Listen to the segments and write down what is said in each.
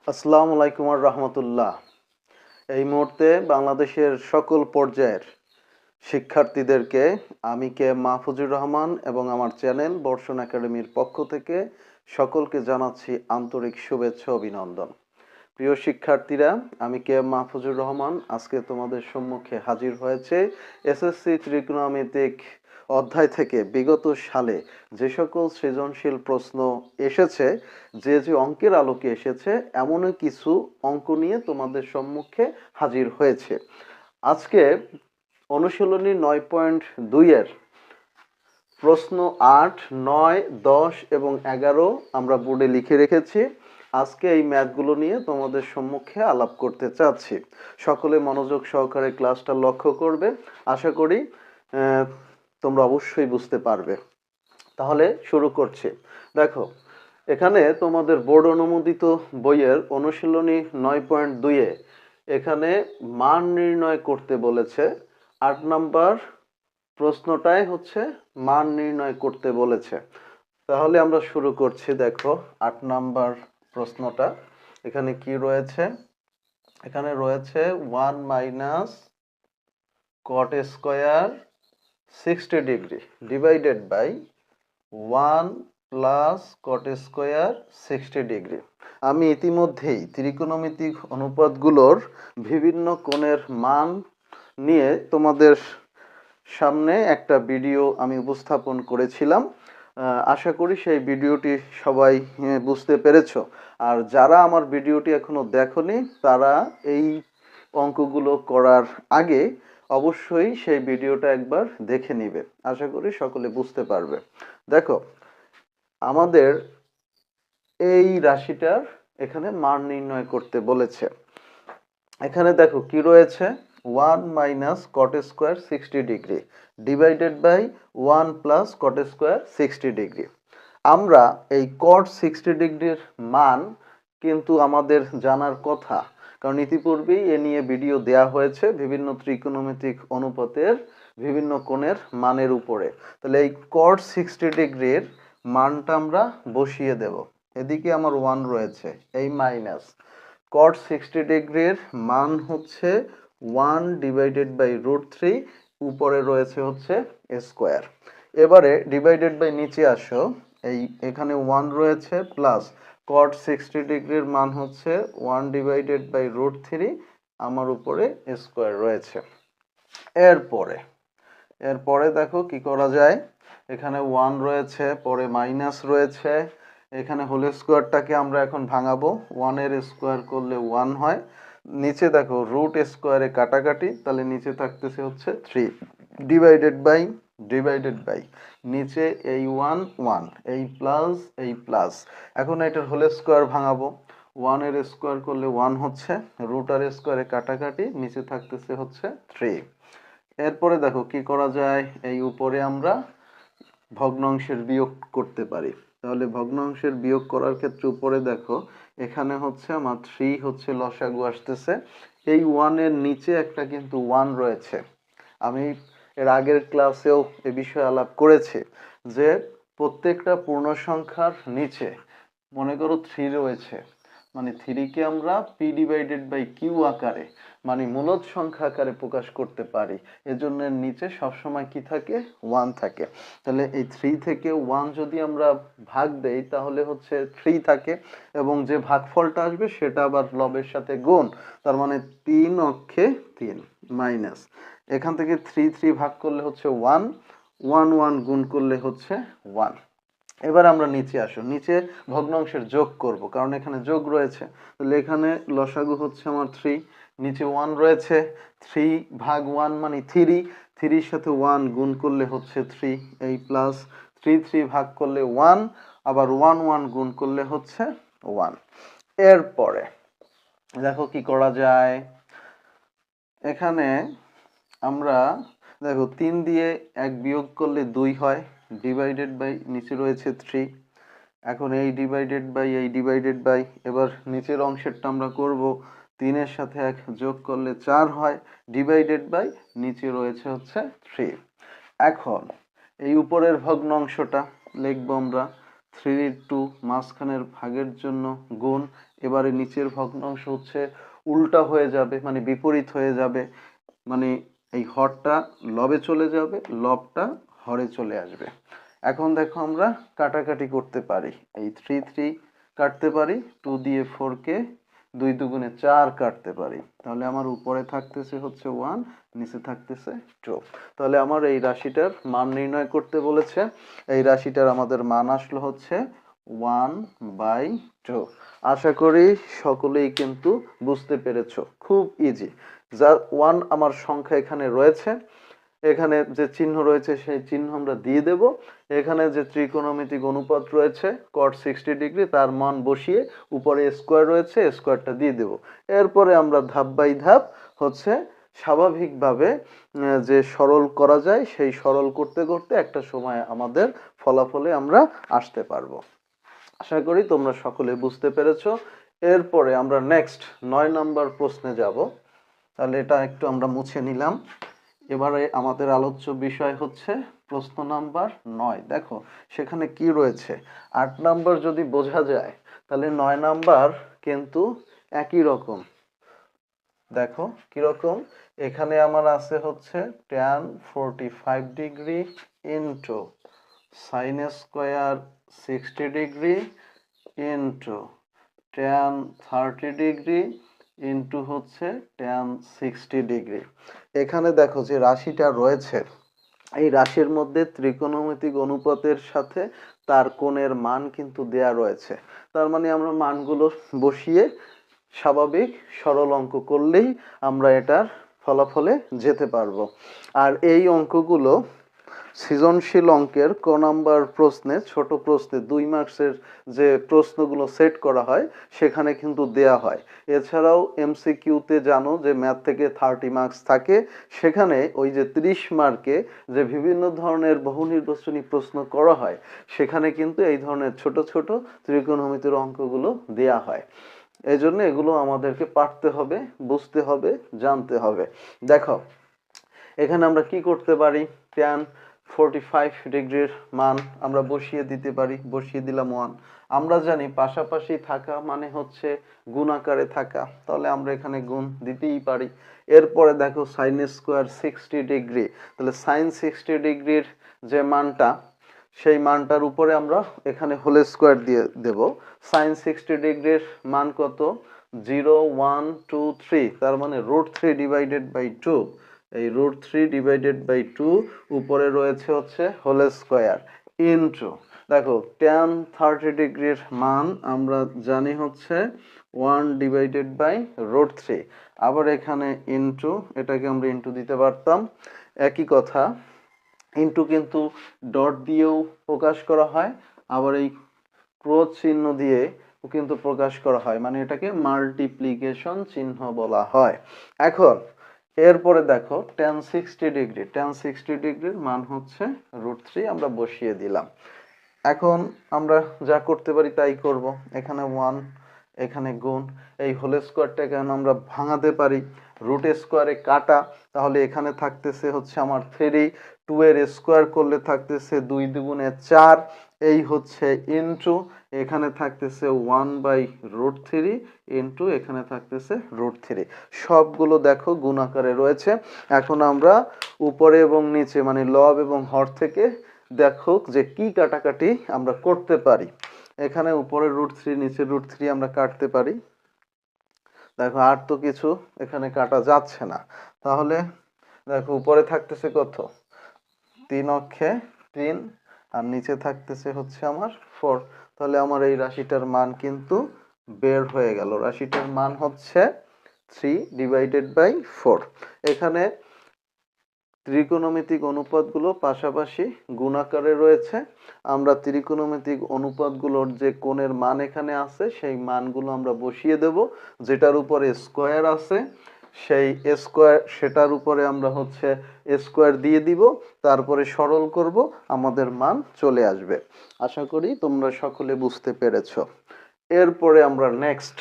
আসসালামু আলাইকুম রহমতুল্লাহ। এই মুহূর্তে বাংলাদেশের সকল পর্যায়ের শিক্ষার্থীদেরকে আমি কে মাহফুজুর রহমান এবং আমার চ্যানেল বর্ষণ একাডেমির পক্ষ থেকে সকলকে জানাচ্ছি আন্তরিক শুভেচ্ছা অভিনন্দন। প্রিয় শিক্ষার্থীরা, আমি কে মাহফুজুর রহমান আজকে তোমাদের সম্মুখে হাজির হয়েছে এসএসসি ত্রিকোণমিতিক অধ্যায় থেকে বিগত সালে যে সকল সৃজনশীল প্রশ্ন এসেছে, যে অঙ্কের আলোকে এসেছে, এমনই কিছু অঙ্ক নিয়ে তোমাদের সম্মুখে হাজির হয়েছে। আজকে অনুশীলনী 9.2 এর প্রশ্ন 8, 9, 10 এবং 11 আমরা বোর্ডে লিখে রেখেছি। আজকে এই ম্যাথগুলো নিয়ে তোমাদের সম্মুখে আলাপ করতে চাচ্ছি। সকলে মনোযোগ সহকারে ক্লাসটা লক্ষ্য করবে। আশা করি তোমরা অবশ্যই বুঝতে পারবে। তাহলে শুরু করছি। দেখো, এখানে তোমাদের বোর্ড অনুমোদিত বইয়ের অনুশীলনী 9.2 এখানে মান নির্ণয় করতে বলেছে। 8 নাম্বার প্রশ্নটাই হচ্ছে মান নির্ণয় করতে বলেছে। তাহলে আমরা শুরু করছি। দেখো, 8 নাম্বার প্রশ্নটা এখানে কি রয়েছে? এখানে রয়েছে 1 minus cot square 60 degree divided by 1 plus cot square 60 degree. আমি ইতিমধ্যেই ত্রিকোণমিতিক অনুপাতগুলোর বিভিন্ন কোণের মান নিয়ে তোমাদের সামনে একটা ভিডিও আমি উপস্থাপন করেছিলাম। আশা করি সেই ভিডিওটি সবাই বুঝতে পেরেছো। আর যারা আমার ভিডিওটি এখনো দেখোনি, তারা এই অঙ্কগুলো করার আগে অবশ্যই সেই ভিডিওটা একবার দেখে নিবে। আশা করি সকলে বুঝতে পারবে। দেখো, আমাদের এই রাশিটার এখানে মান নির্ণয় করতে বলেছে। এখানে দেখো কি রয়েছে, 1 minus cot square 60 degree divided by 1 plus cot square 60 degree. আমরা এই কট 60 ডিগ্রির মান কিন্তু আমাদের জানার কথা, কারণ ইতিপূর্বেই এ নিয়ে ভিডিও দেয়া হয়েছে বিভিন্ন ত্রিকোণমিতিক অনুপাতের বিভিন্ন কোণের মানের উপরে। তাহলে এই কট 60 ডিগ্রির মানটা আমরা বসিয়ে দেব। এদিকে আমার 1 রয়েছে, এই মাইনাস কট 60 ডিগ্রির মান হচ্ছে 1 ডিভাইডেড বাই √3, উপরে রয়েছে হচ্ছে স্কোয়ার। এবারে ডিভাইডেড বাই নিচে আসো, এই এখানে 1 রয়েছে প্লাস কট 60 ডিগ্রির মান হচ্ছে 1 ডিভাইডেড বাই √3, আমার উপরে স্কোয়ার রয়েছে। এরপরে দেখো কি করা যায়। এখানে 1 রয়েছে, পরে মাইনাস রয়েছে। এখানে হোল স্কোয়ারটাকে আমরা এখন ভাঙাবো। 1 এর স্কোয়ার করলে 1 হয়। নিচে দেখো রুট স্কোয়ারে কাটাকাটি, তাহলে নিচে থাকতেছে হচ্ছে 3 ডিভাইডেড বাই নিচে এই 1 1, এই প্লাস। এখন এটার হোল স্কোয়ার ভাঙাবো। 1 এর স্কোয়ার করলে 1 হচ্ছে, রুট আর স্কোয়ারে কাটাকাটি, নিচে থাকতেছে হচ্ছে 3। এরপরে দেখো কি করা যায়, এই উপরে আমরা ভগ্নাংশের বিয়োগ করতে পারি। তাহলে ভগ্নাংশের বিয়োগ করার ক্ষেত্রে উপরে দেখো এখানে হচ্ছে আমার 3 হচ্ছে লসাগু আসতেছে। এই 1 এর নিচে একটা কিন্তু 1 রয়েছে। আমি এর আগের ক্লাসেও এ বিষয়ে আলাপ করেছি যে প্রত্যেকটা পূর্ণ সংখ্যার নিচে মনে করো 3 রয়েছে, মানে 3 কে আমরা p ডিভাইডেড বাই কিউ আকারে, মানে মূলদ সংখ্যা আকারে প্রকাশ করতে পারি। এজন্য এর নিচে সবসময় কি থাকে, 1 থাকে। তাহলে এই 3 থেকে 1 যদি আমরা ভাগ দেই তাহলে হচ্ছে 3 থাকে, এবং যে ভাগফলটা আসবে সেটা আবার লবের সাথে গুণ, তার মানে 3 অক্ষে 3 মাইনাস এখান থেকে 3 3 ভাগ করলে হচ্ছে 1 1 1 গুণ করলে হচ্ছে 1। এবার আমরা নিচে আসো, নিচে ভগ্নাংশের যোগ করব, কারণ এখানে যোগ রয়েছে। তাহলে এখানে লসাগু হচ্ছে আমার 3, নিচে 1 রয়েছে, 3 ভাগ 1 মানে 3, 3 এর সাথে 1 গুণ করলে হচ্ছে 3, এই প্লাস 3 3 ভাগ করলে 1, আবার 1 1 গুণ করলে হচ্ছে 1। এরপরে দেখো কি করা যায়। এখানে আমরা দেখো 3 দিয়ে 1 বিয়োগ করলে 2 হয়, ডিভাইডেড বাই নিচে রয়েছে 3। এখন এই ডিভাইডেড বাই এবার নিচের অংশেরটা আমরা করব। 3 এর সাথে 1 যোগ করলে 4 হয়, ডিভাইডেড বাই নিচে রয়েছে হচ্ছে 3। এখন এই উপরের ভগ্নাংশটা লিখব আমরা। 3/2 মাঝখানের ভাগের জন্য গুণ, এবারে নিচের ভগ্নাংশ হচ্ছে উল্টা হয়ে যাবে, মানে বিপরীত হয়ে যাবে, মানে এই হরটা লবে চলে যাবে, লবটা হরে চলে আসবে। এখন দেখো আমরা কাটাকাটি করতে পারি, এই 3 কাটতে পারি, 2 দিয়ে 4কে 2 দুগুণে 4 কাটতে পারি, তাহলে আমার উপরে থাকতেছে হচ্ছে 1, নিচে থাকতেছে 2। তাহলে আমার এই রাশিটার মান নির্ণয় করতে বলেছে, এই রাশিটার আমাদের মান আসলো হচ্ছে 1/2। আশা করি সকলেই কিন্তু বুঝতে পেরেছো, খুব ইজি। যা 1 আমার সংখ্যা এখানে রয়েছে, এখানে যে চিহ্ন রয়েছে সেই চিহ্ন আমরা দিয়ে দেব, এখানে যে ত্রিকোণমিতিক অনুপাত রয়েছে cot 60 ডিগ্রি তার মান বসিয়ে উপরে স্কোয়ার রয়েছে স্কোয়ারটা দিয়ে দেব। এরপরে আমরা ধাপ বাই ধাপ হচ্ছে স্বাভাবিকভাবে যে সরল করা যায় সেই সরল করতে করতে একটা সময় আমাদের ফলাফলে আমরা আসতে পারবো। আশা করি তোমরা সকলে বুঝতে পেরেছো। এরপরে আমরা নেক্সট 9 নাম্বার প্রশ্নে যাব। তাহলে এটা একটু আমরা মুছে নিলাম। এবারে আমাদের আলোচ্য বিষয় হচ্ছে প্রশ্ন নাম্বার 9। দেখো সেখানে কি রয়েছে, 8 নাম্বার যদি বোঝা যায় তাহলে 9 নাম্বার কিন্তু একই রকম। দেখো কিরকম, এখানে আমার আছে হচ্ছে tan 45 degree into sin square 60 degree into tan 30 degree into হচ্ছে tan 60 ডিগ্রি। এখানে দেখো যে রাশিটা রয়েছে, এই রাশির মধ্যে ত্রিকোণমিতিক অনুপাতের সাথে তার কোণের মান কিন্তু দেয়া রয়েছে। তার মানে আমরা মানগুলো বসিয়ে স্বাভাবিক সরল অঙ্ক করলেই আমরা এটার ফলাফলে যেতে পারবো। আর এই অঙ্কগুলো সৃজনশীল অঙ্কের ক নাম্বার প্রশ্নে, ছোট প্রশ্নে 2 মার্কসের যে প্রশ্নগুলো সেট করা হয় সেখানে কিন্তু দেয়া হয়। এছাড়াও এমসিকিউতে জানো যে ম্যাথ থেকে 30 মার্কস থাকে, সেখানে ওই যে 30 মার্কে যে বিভিন্ন ধরনের বহু নির্বাচনী প্রশ্ন করা হয় সেখানে কিন্তু এই ধরনের ছোট ছোট ত্রিকোণমিতির অঙ্কগুলো দেয়া হয়। এই জন্য এগুলো আমাদেরকে পারতে হবে, বুঝতে হবে, জানতে হবে। দেখো এখানে আমরা কি করতে পারি, tan 45 ডিগ্রির মান আমরা বসিয়ে দিতে পারি, বসিয়ে দিলাম 1। আমরা জানি পাশাপাশি থাকা মানে হচ্ছে গুণ আকারে থাকা, তাহলে আমরা এখানে গুণ দিতেই পারি। এরপরে দেখো sin স্কোয়ার 60 ডিগ্রি, তাহলে sin 60 ডিগ্রির যে মানটা সেই মানটার উপরে আমরা এখানে হোল স্কোয়ার দিয়ে দেব। sin 60 ডিগ্রির মান কত, 0 1 2 3, তার মানে √3 ডিভাইডেড বাই 2, এই √3 ডিভাইডেড বাই 2 উপরে রয়েছে হচ্ছে হোল স্কোয়ার ইনটু দেখো tan 30 ডিগ্রির মান আমরা জানি হচ্ছে 1 ডিভাইডেড বাই √3, আবার এখানে ইনটু, এটাকে আমরা ইনটু দিতে পারতাম, একই কথা। ইনটু কিন্তু ডট দিয়েও প্রকাশ করা হয়, আবার এই ক্রস চিহ্ন দিয়ে কিন্তু প্রকাশ করা হয়, মানে এটাকে মাল্টিপ্লিকেশন চিহ্ন বলা হয়। এখন এরপরে দেখো tan 60 ডিগ্রি, tan 60 ডিগ্রির মান হচ্ছে √3, আমরা বসিয়ে দিলাম। এখন আমরা যা করতে পারি তাই করব, এখানে 1, এখানে গুণ, এই হোল স্কোয়ারটাকে আমরা ভাঙাতে পারি, রুট স্কোয়ারে কাটা, তাহলে এখানে থাকতেছে হচ্ছে আমার 3, 2 এর স্কোয়ার করলে থাকতেছে 2 দুগুণে 4, এই হচ্ছে ইনটু, এখানে থাকতেছে 1/√3 ইনটু এখানে থাকতেছে √3, সবগুলো দেখো গুণ আকারে রয়েছে। এখন আমরা উপরে এবং নিচে মানে লব এবং হর থেকে দেখো যে কি কাটাকাটি আমরা করতে পারি। এখানে উপরে √3 নিচে √3 আমরা কাটতে পারি। দেখো আর তো কিছু এখানে কাটা যাচ্ছে না, তাহলে দেখো উপরে থাকতেছে কত, 3 অক্ষে 3, আর নিচে থাকতেছে হচ্ছে আমার 4, তাহলে আমার এই রাশিটার মান কিন্তু বের হয়ে গেল। রাশিটার মান হচ্ছে 3 ডিভাইডেড বাই 4। এখানে ত্রিকোণমিতিক অনুপাতগুলো পাশাপাশি গুণ আকারে রয়েছে, আমরা ত্রিকোণমিতিক অনুপাতগুলোর যে কোণের মান এখানে আছে সেই মানগুলো আমরা বসিয়ে দেব, যেটার উপরে স্কোয়ার আছে সেই স্কোয়ার, সেটার উপরে আমরা হচ্ছে স্কোয়ার দিয়ে দিব, তারপরে সরল করব, আমাদের মান চলে আসবে। আশা করি তোমরা সকলে বুঝতে পেরেছো। এরপরে আমরা নেক্সট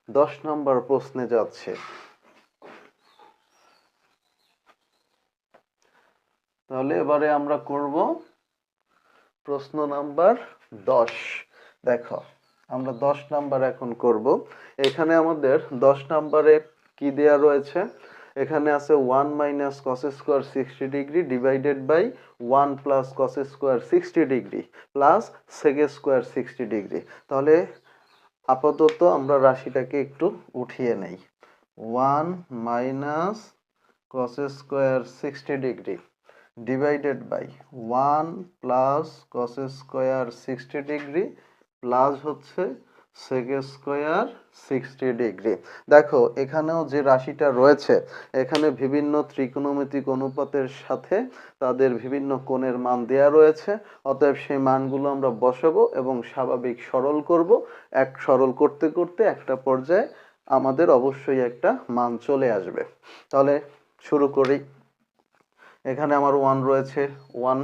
10 নম্বর প্রশ্নে যাচ্ছি। তাহলে এবারে আমরা করব প্রশ্ন নাম্বার 10। দেখো আমরা 10 নাম্বার এখন করব। এখানে আমাদের 10 নাম্বারে কি দেয়া রয়েছে, এখানে আছে 1 minus cos square 60 degree divided by 1 plus cos square 60 degree plus sec square 60 degree. তাহলে আপাতত আমরা রাশিটাকে একটু উঠিয়ে নেই। 1 minus cos square 60 degree divided by 1 plus cos square 60 degree plus হচ্ছে সেক স্কোয়ার 60 ডিগ্রি। দেখো এখানেও যে রাশিটা রয়েছে, এখানে বিভিন্ন ত্রিকোণমিতিক অনুপাতের সাথে তাদের বিভিন্ন কোণের মান দেয়া রয়েছে। অতএব সেই মানগুলো আমরা বসাবো এবং স্বাভাবিক সরল করব। সরল করতে করতে একটা পর্যায়ে আমাদের অবশ্যই একটা মান চলে আসবে। তাহলে শুরু করি। এখানে আমার 1 রয়েছে, 1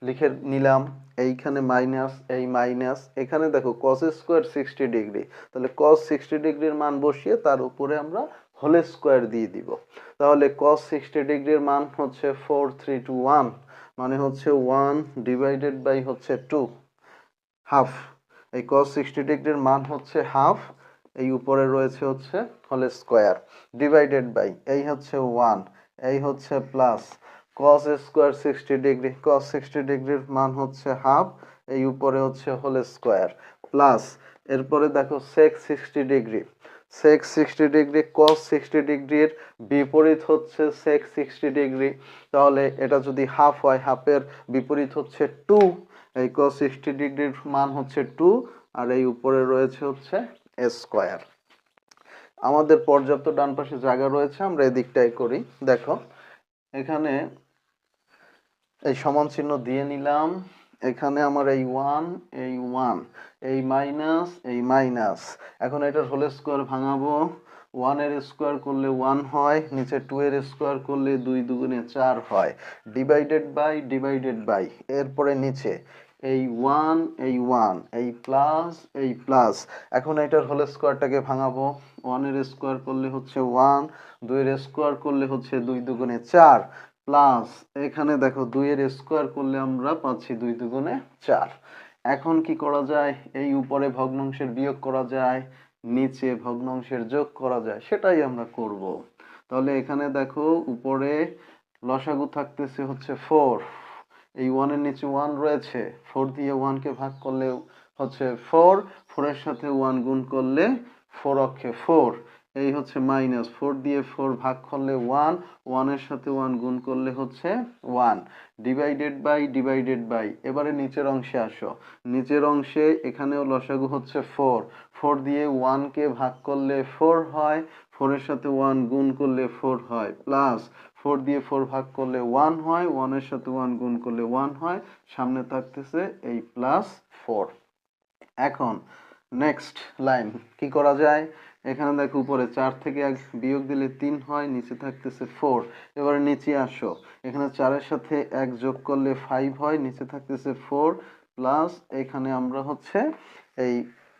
লিখে নিলাম। এইখানে মাইনাস, এই মাইনাস, এখানে দেখো কস স্কোয়ার 60 ডিগ্রি, তাহলে কস 60 ডিগ্রির মান বসিয়ে তার উপরে আমরা হোল স্কোয়ার দিয়ে দিব। তাহলে কস 60 ডিগ্রির মান হচ্ছে 4321, মানে হচ্ছে 1 ডিভাইডেড বাই হচ্ছে 2 হাফ। এই cos 60 ডিগ্রির মান হচ্ছে হাফ, এই উপরে রয়েছে হচ্ছে হোল স্কোয়ার ডিভাইডেড বাই এই হচ্ছে 1, এই হচ্ছে plus cos square 60 degree, cos 60 ডিগ্রির মান হচ্ছে হাফ, এই উপরে হচ্ছে হোল স্কোয়ার প্লাস এরপরে দেখো sec 60 degree, sec 60 degree cos 60 ডিগ্রির বিপরীত হচ্ছে sec 60 ডিগ্রি। তাহলে এটা যদি হাফ হয়, হাফের বিপরীত হচ্ছে 2, এই cos 60 ডিগ্রির মান হচ্ছে 2 আর এই উপরে রয়েছে হচ্ছে স্কোয়ার। আমাদের পর্যাপ্ত ডান পাশে জায়গা রয়েছে, আমরা এদিকটাই করি। দেখো এখানে এই সমান চিহ্ন দিয়ে নিলাম। এখানে আমার এই 1, এই 1, এই মাইনাস, এই মাইনাস। এখন এটার হোল স্কোয়ার ভাঙাবো। 1 এর স্কোয়ার করলে 1 হয়, নিচে 2 এর স্কোয়ার করলে 2 দুগুণে 4 হয়, ডিভাইডেড বাই এরপরে নিচে এই 1, এই 1, এই প্লাস, এই প্লাস। এখন এটার হোল স্কোয়ারটাকে ভাঙাবো। 1 এর স্কোয়ার করলে হচ্ছে 1, 2 এর স্কোয়ার করলে হচ্ছে 2 দুগুণে 4 প্লাস এখানে দেখো 2 এর স্কোয়ার করলে আমরা পাচ্ছি 2 দুগুণে 4। এখন কি করা যায়, এই উপরে ভগ্নাংশের বিয়োগ করা যায়, নিচে ভগ্নাংশের যোগ করা যায়, সেটাই আমরা করব। তাহলে এখানে দেখো উপরে লসাগু থাকতেছে হচ্ছে 4, এই 1 এর নিচে 1 রয়েছে, 4 দিয়ে 1 কে ভাগ করলে হচ্ছে 4, 4 এর সাথে 1 গুণ করলে 4 অক্ষে 4, এই হচ্ছে মাইনাস, 4 দিয়ে 4 ভাগ করলে 1, 1 এর সাথে 1 গুণ করলে হচ্ছে 1, ডিভাইডেড বাই এবারে নিচের অংশে আসো। নিচের অংশে এখানেও লসাগু হচ্ছে 4, 4 দিয়ে 1 কে ভাগ করলে 4 হয়, 4 এর সাথে 1 গুণ করলে 4 হয়, প্লাস 4 দিয়ে 4 ভাগ করলে 1 হয়, 1 এর সাথে 1 গুণ করলে 1 হয়, সামনে থাকতেছে এই প্লাস 4। এখন নেক্সট লাইন কি করা যায়, এখানে দেখো উপরে 4 থেকে 1 বিয়োগ দিলে 3 হয়, নিচে থাকতেছে 4। এবারে নিচে আসো, এখানে 4 এর সাথে 1 যোগ করলে 5 হয়, নিচে থাকতেছে 4 প্লাস এখানে আমরা হচ্ছে এই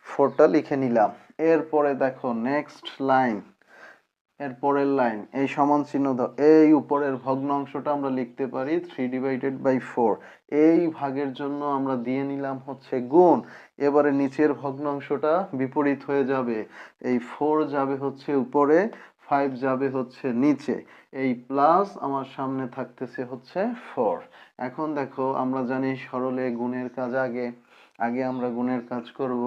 4টা লিখে নিলাম। এরপরে দেখো নেক্সট লাইন, এর পরের লাইন, এই সমান চিহ্ন দাও, এই উপরের ভগ্নাংশটা আমরা লিখতে পারি 3 ডিভাইডেড বাই 4, এই ভাগের জন্য আমরা দিয়ে নিলাম হচ্ছে গুণ। এবারে নিচের ভগ্নাংশটা বিপরীত হয়ে যাবে, এই 4 যাবে হচ্ছে উপরে, 5 যাবে হচ্ছে নিচে, এই প্লাস আমার সামনে থাকতেছে হচ্ছে 4। এখন দেখো আমরা জানি সরলে গুণের কাজ আগে, আগে আমরা গুণের কাজ করব।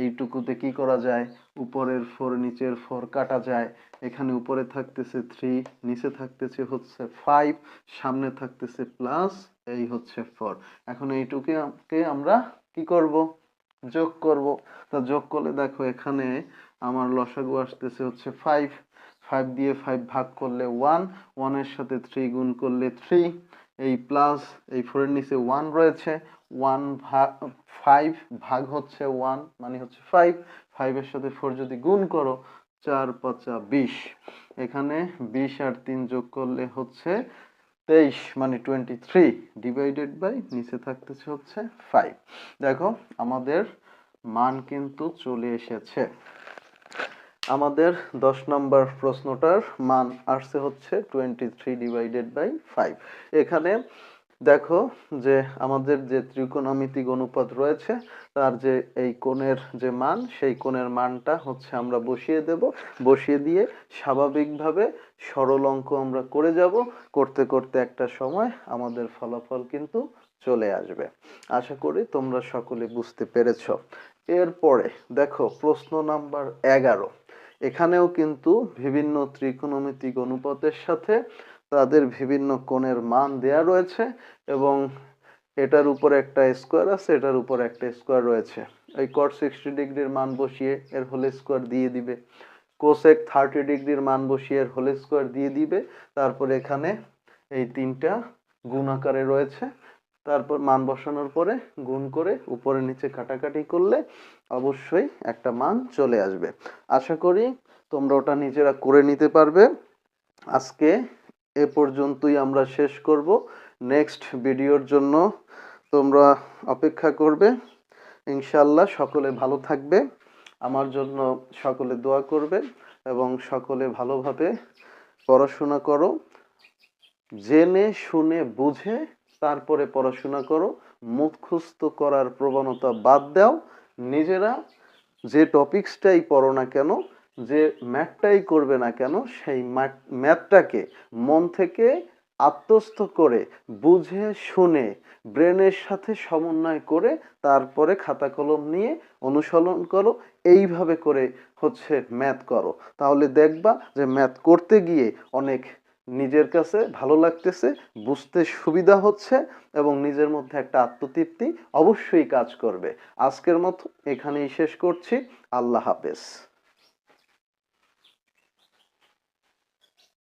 এইটুকুতে কি করা যায়, উপরের 4 নিচের 4 কাটা যায়, এখানে উপরে থাকতেছে 3, নিচে থাকতেছে হচ্ছে 5, সামনে থাকতেছে প্লাস, এই হচ্ছে 4। এখন এইটুকুকে আমরা কি করব, যোগ করব। তো যোগ করলে দেখো এখানে আমার লসাগু আসতেছে হচ্ছে 5, 5 দিয়ে 5 ভাগ করলে 1, 1 এর সাথে 3 গুণ করলে 3, এই প্লাস এই 4 এর নিচে 1 রয়েছে, 1 ভাগ 5 ভাগ হচ্ছে 1 মানে হচ্ছে 5, 5 এর সাথে 4 যদি গুণ করো 4 5 20, এখানে 20 আর 3 যোগ করলে হচ্ছে 23 মানে 23, ডিভাইডেড বাই নিচে থাকতেছে হচ্ছে 5। দেখো আমাদের মান কিন্তু চলে এসেছে। আমাদের 10 নম্বর প্রশ্নটার মান আসছে হচ্ছে 23 ডিভাইডেড বাই 5। এখানে দেখো যে আমাদের যে ত্রিকোণমিতিক অনুপাত রয়েছে তার যে এই কোণের যে মান সেই কোণের মানটা হচ্ছে আমরা বসিয়ে দেব, বসিয়ে দিয়ে স্বাভাবিকভাবে সরল অঙ্ক আমরা করে যাব, করতে করতে একটা সময় আমাদের ফলাফল কিন্তু চলে আসবে। আশা করি তোমরা সকলে বুঝতে পেরেছ। এরপরে দেখো প্রশ্ন নাম্বার 11, এখানেও কিন্তু বিভিন্ন ত্রিকোণমিতিক অনুপাতের সাথে তাদের বিভিন্ন কোণের মান দেয়া রয়েছে এবং এটার উপরে একটা স্কোয়ার আছে, এটার উপরে একটা স্কোয়ার রয়েছে। এই cot 60 ডিগ্রির মান বসিয়ে এর হোল স্কোয়ার দিয়ে দিবে, কোসেক 30 ডিগ্রির মান বসিয়ে এর হোল স্কোয়ার দিয়ে দিবে। তারপর এখানে এই তিনটা গুণ আকারে রয়েছে, তারপর মান বসানোর পরে গুণ করে উপরে নিচে কাটাকাটি করলে অবশ্যই একটা মান চলে আসবে। আশা করি তোমরা ওটা নিজেরা করে নিতে পারবে। আজকে এ পর্যন্তই আমরা শেষ করব। নেক্সট ভিডিওর জন্য তোমরা অপেক্ষা করবে। ইনশাআল্লাহ সকলে ভালো থাকবে, আমার জন্য সকলে দোয়া করবে এবং সকলে ভালোভাবে পড়াশোনা করো, জেনে শুনে বুঝে তারপরে পড়াশোনা করো। মুখস্থ করার প্রবণতা বাদ দাও। নিজেরা যে টপিকসটাই পড়ো না কেন, যে ম্যাথটাই করবে না কেন, সেই ম্যাথটাকে মন থেকে আত্মস্থ করে বুঝে শুনে ব্রেনের সাথে সমন্বয় করে তারপরে খাতা কলম নিয়ে অনুসরণ করো। এইভাবে করে হচ্ছে ম্যাথ করো, তাহলে দেখবা যে ম্যাথ করতে গিয়ে অনেক নিজের কাছে ভালো লাগতেছে, বুঝতে সুবিধা হচ্ছে এবং নিজের মধ্যে একটা আত্মতৃপ্তি অবশ্যই কাজ করবে। আজকের মতো এখানেই শেষ করছি। আল্লাহ হাফেজ।